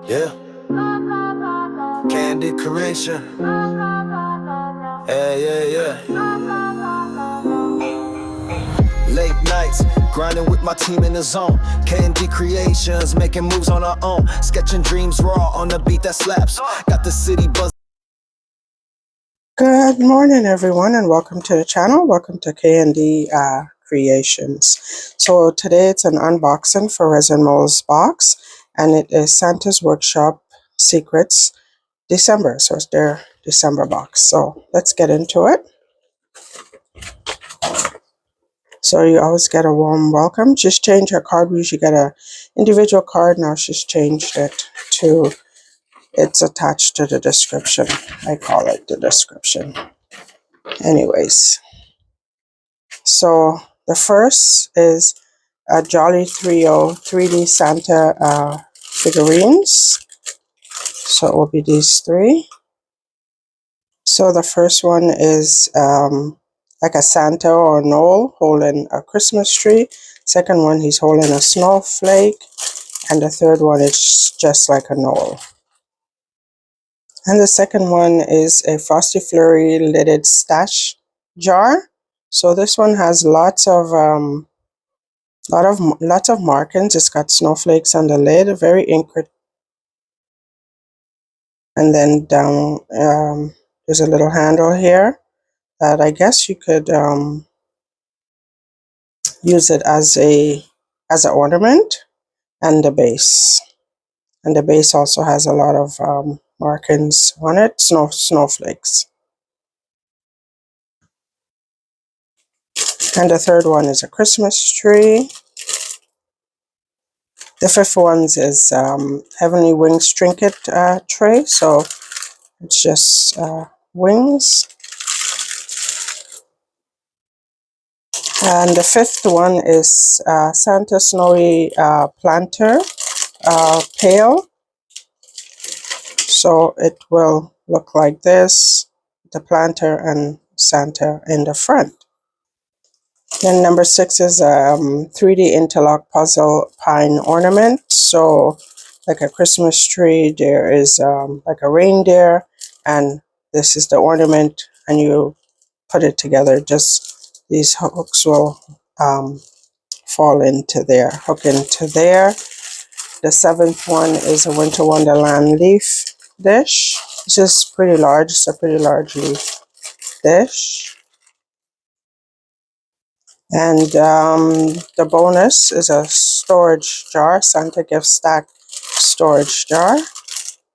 Yeah, Candy Creation. Yeah. Late nights, grinding with my team in the zone. Kndcreations, Creations, making moves on our own. Sketching dreams raw on the beat that slaps. Got the city buzz. Good morning, everyone, and welcome to the channel. Welcome to KND Creations. So today it's an unboxing for Resin Mole's box, and it is Santa's Workshop Secrets December. So it's their December box. So let's get into it. So you always get a warm welcome. Just change her card. We usually get a individual card. Now she's changed it to, it's attached to the description. I call it the description. Anyways. So the first is a Jolly Trio 3D Santa figurines. So it will be these three. So the first one is like a Santa or a Noel holding a Christmas tree. Second one, he's holding a snowflake. And the third one is just like a Noel. And the second one is a Frosty Flurry lidded stash jar. So this one has lots of markings. It's got snowflakes on the lid, very intricate. And then down there's a little handle here that I guess you could use it as an ornament, and the base. And the base also has a lot of markings on it, snowflakes. And the third one is a Christmas tree. The fifth one is Heavenly Wings trinket tray. So it's just wings. And the fifth one is Santa Snowy planter pail. So it will look like this, the planter and Santa in the front. Then number 6 is 3D interlock puzzle pine ornament. So like a Christmas tree, there is like a reindeer, and this is the ornament, and you put it together. Just these hooks will fall into there, hook into there. The 7th one is a Winter Wonderland leaf dish. It's just pretty large. It's a pretty large leaf dish. And the bonus is a storage jar, Santa gift stack storage jar.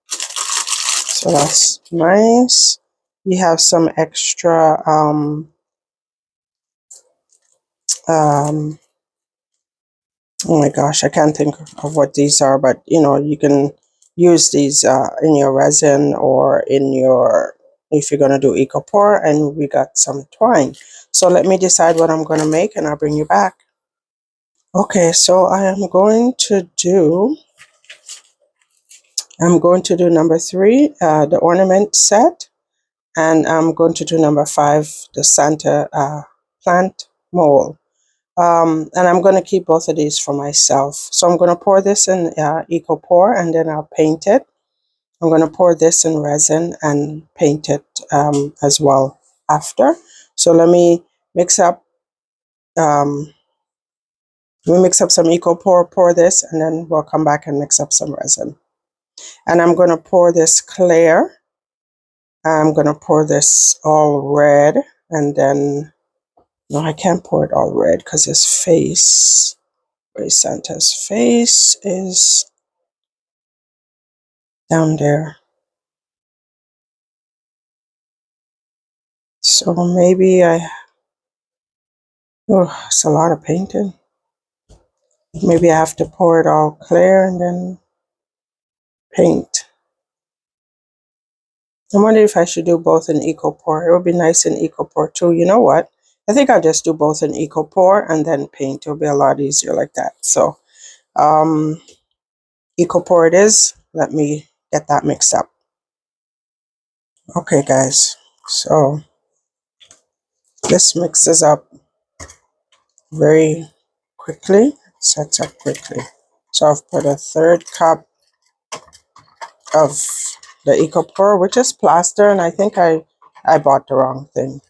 So that's nice. You have some extra oh my gosh, I can't think of what these are, but you know, you can use these in your resin or in your, if you're going to do eco pour. And we got some twine. So let me decide what I'm going to make, and I'll bring you back. Okay, so I'm going to do number 3, the ornament set, and I'm going to do number 5, the Santa plant mold. And I'm going to keep both of these for myself. So I'm going to pour this in eco pour, and then I'll paint it. I'm going to pour this in resin and paint it as well after. So let me mix up some eco pour this, and then we'll come back and mix up some resin. And I'm going to pour this clear. I'm going to pour this all red, and then, no, I can't pour it all red because his face, where Santa's face is down there. So maybe it's a lot of painting. Maybe I have to pour it all clear and then paint. I wonder if I should do both in eco pour. It would be nice in eco pour too. You know what? I think I'll just do both in eco pour and then paint. It'll be a lot easier like that. So eco pour it is. Let me get that mixed up. Okay, guys. So this mixes up very quickly. Sets up quickly. So I've put a 1/3 cup of the EcoPore, which is plaster, and I think I bought the wrong thing,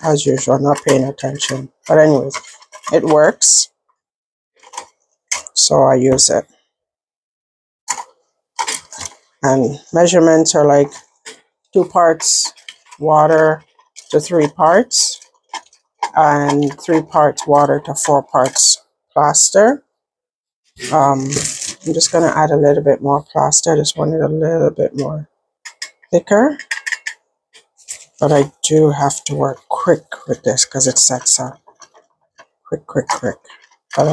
as usual, not paying attention. But anyways, it works, so I use it. And measurements are like 2 parts water to 3 parts, and 3 parts water to 4 parts plaster. I'm just going to add a little bit more plaster. I just want it a little bit more thicker. But I do have to work quick with this because it sets up. Quick. But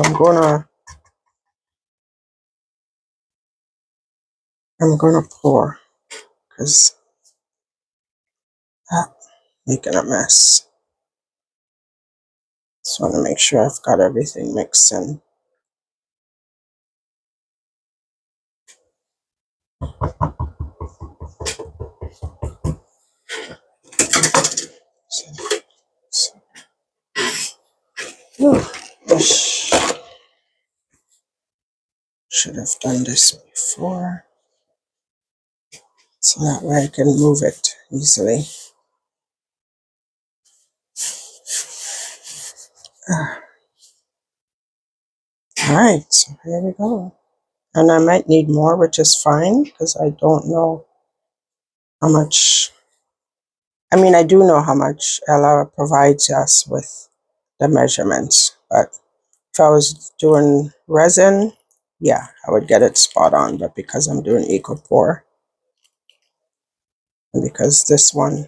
I'm gonna pour because I'm making a mess. Just want to make sure I've got everything mixed in. Should have done this before, so that way I can move it easily. Alright, so here we go. And I might need more, which is fine, because I don't know how much. I mean, I do know how much Ella provides us with the measurements, but if I was doing resin, yeah, I would get it spot on. But because I'm doing EcoPore, and because this one,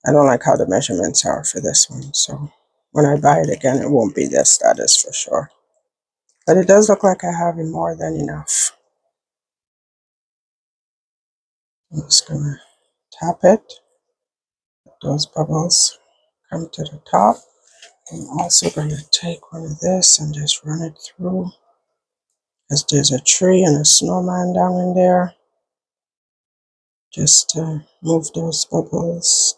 I don't like how the measurements are for this one, so when I buy it again, it won't be this, that is for sure. But it does look like I have more than enough. I'm just gonna tap it. Those bubbles come to the top. I'm also gonna take one of this and just run it through, because there's a tree and a snowman down in there, just to move those bubbles.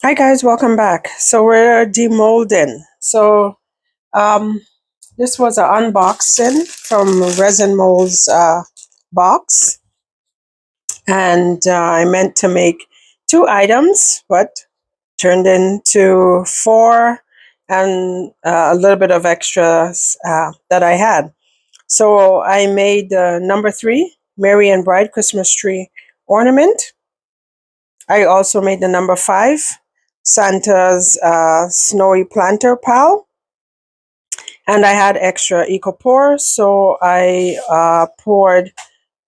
Hi guys, welcome back. So we're demolding. So this was an unboxing from Resin Molds box, and I meant to make 2 items, but turned into 4 and a little bit of extras that I had. So I made number 3, Mary and Bride Christmas tree ornament. I also made the number 5, Santa's snowy planter pal. And I had extra EcoPore, so I poured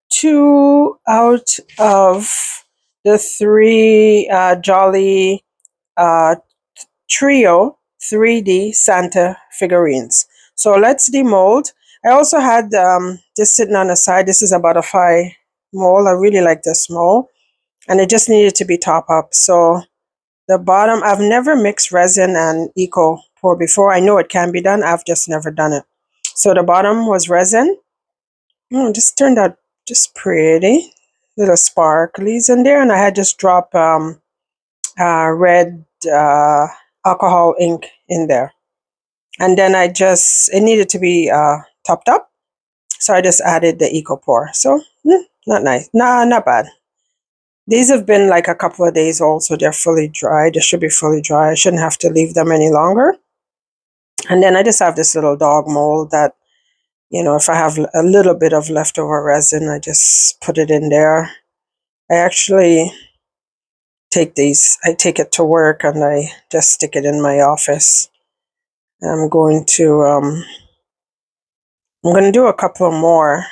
2 out of the three Jolly Trio 3D Santa figurines. So let's demold. I also had this sitting on the side. This is a butterfly mold. I really like this mold, and it just needed to be top up. So the bottom, I've never mixed resin and eco pour before. I know it can be done. I've just never done it. So the bottom was resin. Just turned out just pretty. Little sparklies in there, and I had just dropped red alcohol ink in there. And then it needed to be topped up. So I just added the eco pour. So not nice. Nah, not bad. These have been like a couple of days old, so they're fully dry. They should be fully dry. I shouldn't have to leave them any longer. And then I just have this little dog mold that, if I have a little bit of leftover resin, I just put it in there. I actually take it to work and I just stick it in my office. I'm going to do a couple more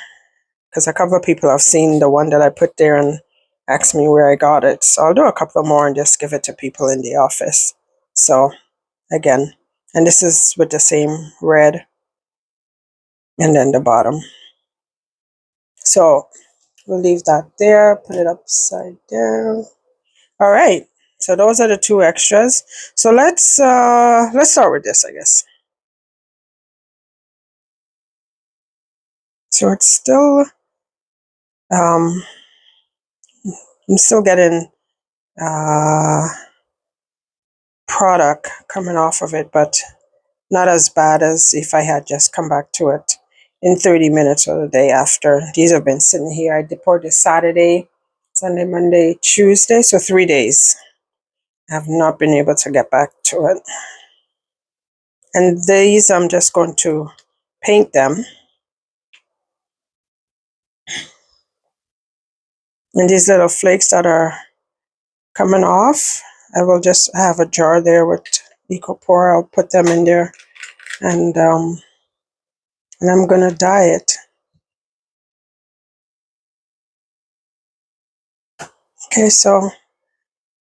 because a couple of people have seen the one that I put there and asked me where I got it. So I'll do a couple more and just give it to people in the office. So again, and this is with the same red and then the bottom. So we'll leave that there, put it upside down. All right. So those are the two extras. So let's start with this, I guess. So it's still I'm still getting product coming off of it, but not as bad as if I had just come back to it in 30 minutes or the day after. These have been sitting here. I poured this Saturday, Sunday, Monday, Tuesday, so 3 days. I have not been able to get back to it. And these I'm just going to paint them. And these little flakes that are coming off, I will just have a jar there with EcoPore. I'll put them in there, and I'm gonna dye it. Okay, so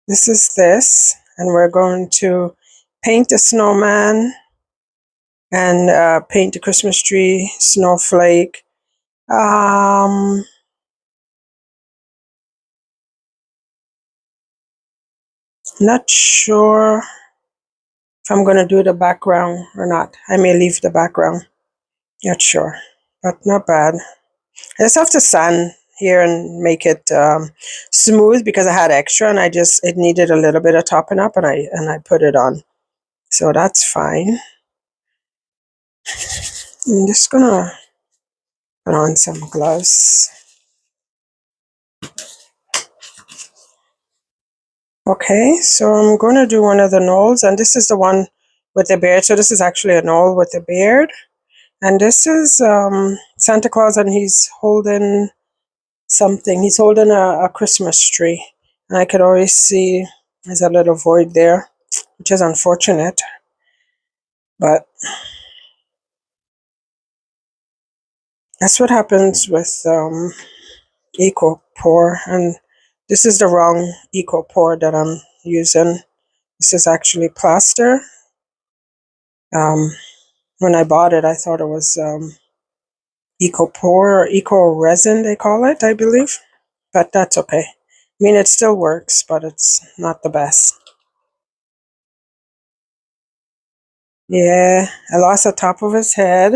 this is this, and we're going to paint the snowman and paint the Christmas tree, snowflake. Not sure if I'm going to do the background or not. I may leave the background. Not sure, but not bad. I just have to sand here and make it smooth because I had extra and it needed a little bit of topping up, and I put it on. So that's fine. I'm just gonna put on some gloves. Okay, so I'm going to do one of the knolls, and this is the one with the beard. So this is actually a knoll with a beard. And this is Santa Claus, and he's holding something. He's holding a Christmas tree. And I could always see there's a little void there, which is unfortunate. But that's what happens with Eco Pour. And this is the wrong Eco Pour that I'm using. This is actually plaster. When I bought it, I thought it was Eco Pour or Eco Resin, they call it, I believe. But that's okay. I mean, it still works, but it's not the best. Yeah, I lost the top of his head,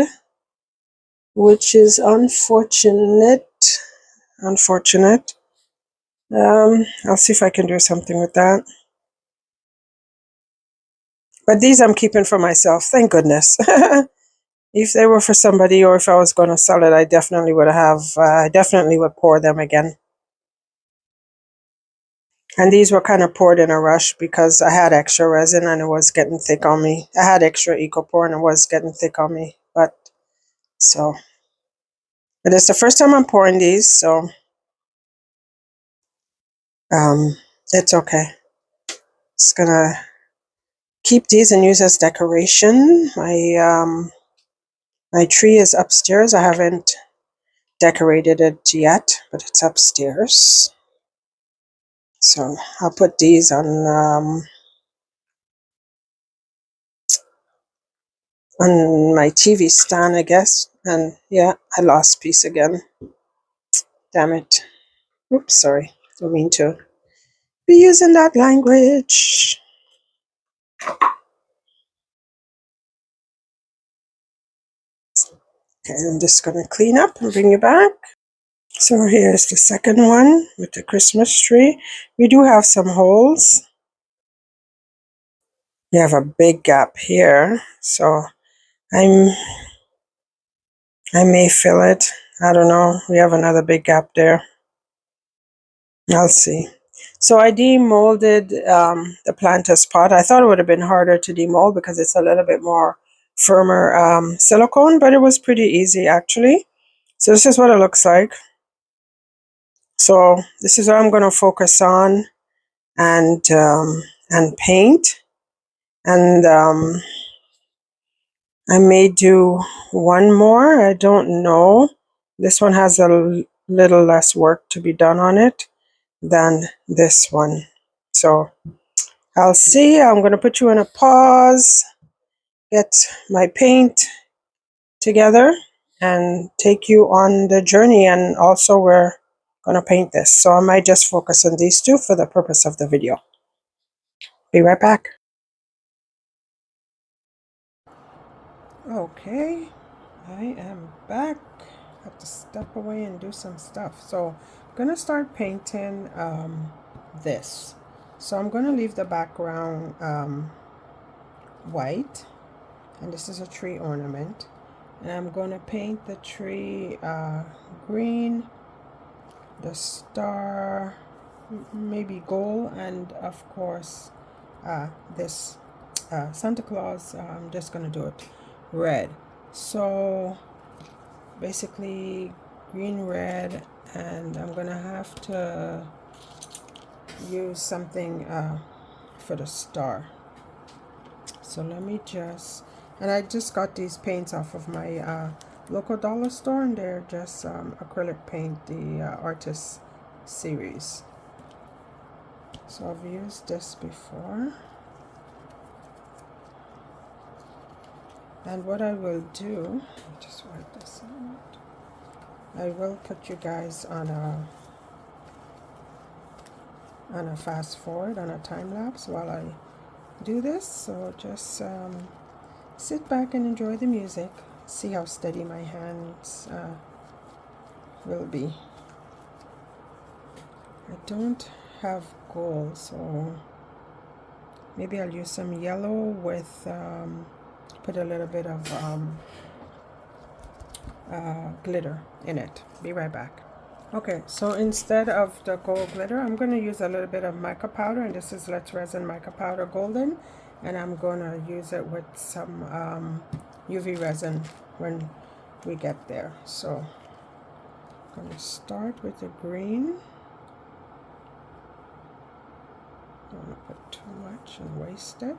which is unfortunate. Unfortunate. I'll see if I can do something with that. But these I'm keeping for myself, thank goodness. If they were for somebody or if I was going to sell it, I definitely would pour them again. And these were kind of poured in a rush because I had extra resin and it was getting thick on me. I had extra Eco Pour and it was getting thick on me. But it's the first time I'm pouring these, so it's okay. Just gonna keep these and use as decoration. My tree is upstairs. I haven't decorated it yet, but it's upstairs. So I'll put these on my TV stand, I guess. And yeah, I lost piece again. Damn it. Oops, sorry. Don't mean to be using that language. Okay, I'm just gonna clean up and bring you back. So here's the second one with the Christmas tree. We do have some holes. We have a big gap here, so I may fill it. I don't know. We have another big gap there. I'll see. So I demolded the planter's pot. I thought it would have been harder to demold because it's a little bit more firmer silicone, but it was pretty easy actually. So this is what it looks like. So this is what I'm going to focus on and paint. And I may do one more. I don't know. This one has a little less work to be done on it than this one. So I'll see. I'm going to put you in a pause, get my paint together, and take you on the journey. And also we're going to paint this. So I might just focus on these two for the purpose of the video. Be right back. Okay, I am back. Have to step away and do some stuff. So I'm going to start painting this. So I'm going to leave the background white. And this is a tree ornament, and I'm going to paint the tree green, the star maybe gold, and of course this Santa Claus, I'm just going to do it red. So basically green, red, and I'm going to have to use something for the star. So let me just, and I just got these paints off of my local dollar store, and they're just acrylic paint, the artist series. So I've used this before, and what I will do, just wipe this out. I will put you guys on a fast forward, on a time lapse while I do this. So just sit back and enjoy the music. See how steady my hands will be. I don't have gold, so maybe I'll use some yellow with put a little bit of glitter in it. Be right back. Okay, so instead of the gold glitter, I'm going to use a little bit of mica powder, and this is Let's Resin mica powder golden, and I'm going to use it with some UV resin when we get there. So I'm going to start with the green. Don't want to put too much and waste it.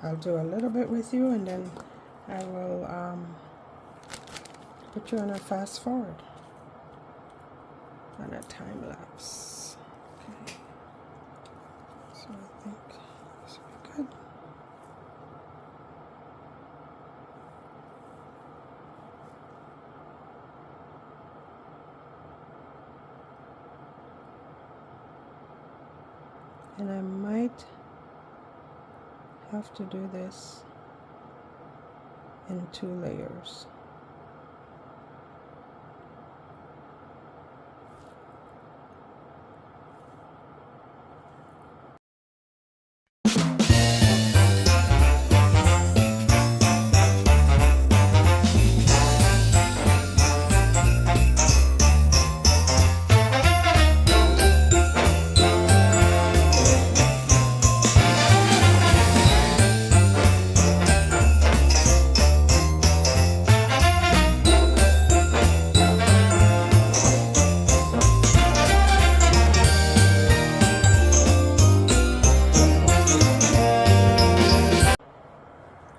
I'll do a little bit with you, and then I will put you on a fast forward, on a time lapse. Okay. So I think this will be good. And I might have to do this in 2 layers.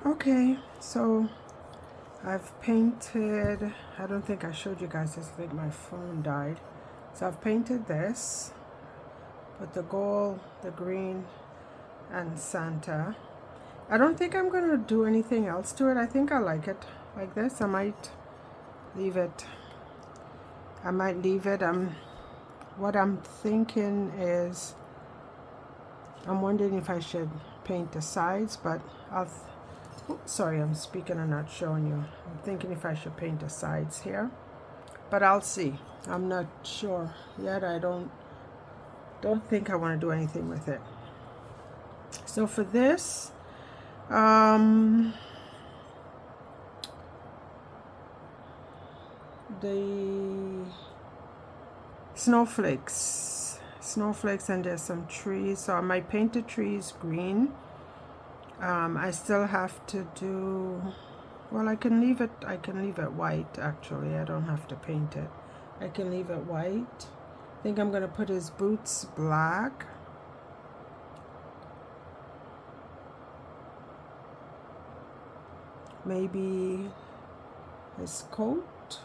Okay, so I've painted, I don't think I showed you guys this, I think my phone died. So I've painted this with the gold, the green, and Santa. I don't think I'm going to do anything else to it. I think I like it like this. I might leave it. What I'm thinking is, I'm wondering if I should paint the sides, but sorry, I'm speaking and not showing you. I'm thinking if I should paint the sides here, but I'll see. I'm not sure yet. I don't think I want to do anything with it. So for this, the snowflakes, and there's some trees. So I might paint the trees green. I still have to do, well, I can leave it white. Actually, I don't have to paint it. I can leave it white. I think I'm going to put his boots black. Maybe his coat.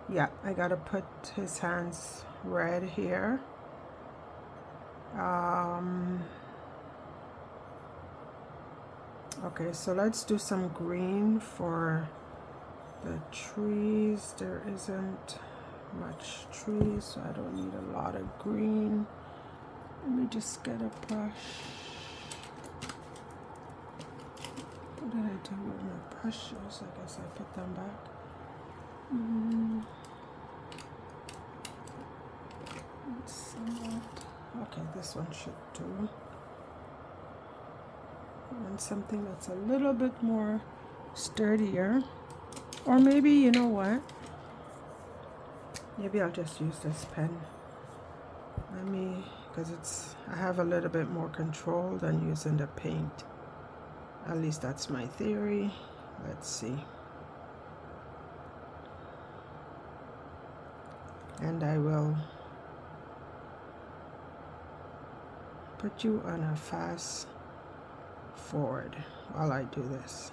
Yeah, I gotta put his hands red here. Okay, so let's do some green for the trees. There isn't much trees, so I don't need a lot of green. Let me just get a brush. What did I do with my brushes? I guess I put them back. Okay, this one should do. And something that's a little bit more sturdier. Or maybe, you know what? Maybe I'll just use this pen. Because I have a little bit more control than using the paint. At least that's my theory. Let's see. And I will put you on a fast forward while I do this.